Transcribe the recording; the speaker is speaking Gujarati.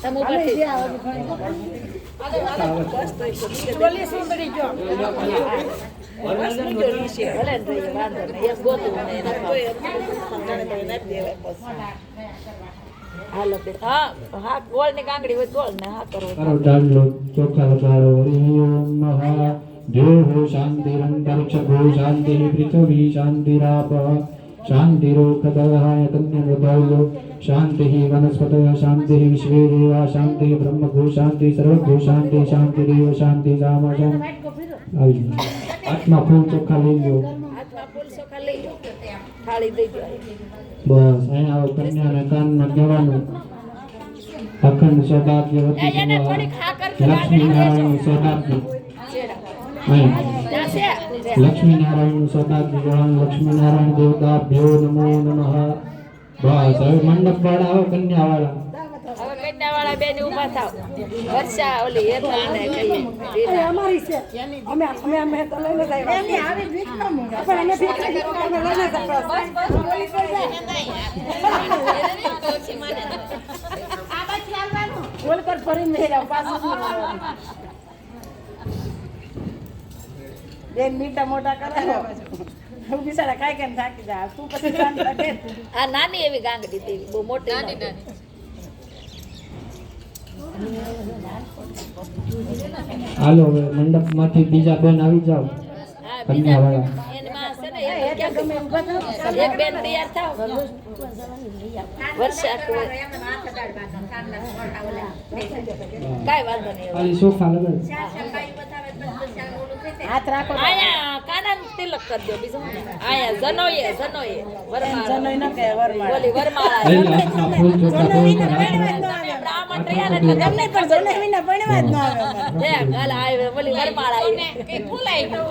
તમે ઉભા થઈ જાઓ. બોલી સુંદરી જો ભલે જોઈએ વાંધો નહીં એક ગોતું હાલો હા હા ગોળ ની કાંગડી હોય ગોળ ને હા કરો ડાલો ચોખા વગાડો ઓમ મહા દેવો શાંતિરંતરિક્ષભૂ શાંતિ પૃથ્વી શાંતિરાપ શાંતિરોખદહાય કન્યા શાંતિ વનસ્પતય શાંતિ વિશ્વે દેવા શાંતિ બ્રહ્મભૂ શાંતિ સર્વભૂ શાંતિ શાંતિરેવ શાંતિ સામા આત્મા ફૂલ ચોખા લઈ લો. આત્મા ફૂલ ચોખા લઈ લો થાળી દઈ દો. બસ અહીંયા આવો કન્યાના કાનમાં કહેવાનું અખંડ સૌભાગ્યવતી લક્ષ્મી નારાયણ સૌભાગ્ય લક્ષ્મી નારાયણ સૌભાગ્ય લક્ષ્મી નારાયણ દેવતાભ્યો નમો નમઃ. બસ હવે મંડપ વાળા આવો કન્યા વાળા હવે કન્યા વાળા બેન ઊભા થાવ. વર્ષા ઓલી હેતવાને કહીએ અમારી છે અમે તો લઈને જાય એની આવી ભીખ ન મળે પણ અમે ભીખ અમે લઈને જાય બસ બોલી પડી જાય આ બાકી હાલવાનું બોલ કર ફરી મેરા પાછું બેન મીઠા મોટા કરે હું બિચારા કાઈ કેમ થાકી જા તું પછી કામ કરે. આ નાની એવી ગાંગડી દેવી બહુ મોટી નાની હાલો હવે મંડપ માંથી બીજા બેન આવી જાવ કન્યા વાળા. એક બેન તૈયાર થાવ વર્ષા કાઈ વાંધો નહીં ખાલી સોફા લગાડ હાથ રાખો આયા કાનાન તિલક કરી દો બીજું આયા જનોય વરમાળા જનોય ન કે વરમાળા બોલી વરમાળા આત્મા ફૂલ ચોખા બ્રાહ્મણ તૈયાર એટલે તમને પણ જનોય વિના ભણવા જ ન આવે દે ગાલ આવે બોલી વરમાળા કે ફૂલાઈ ગયું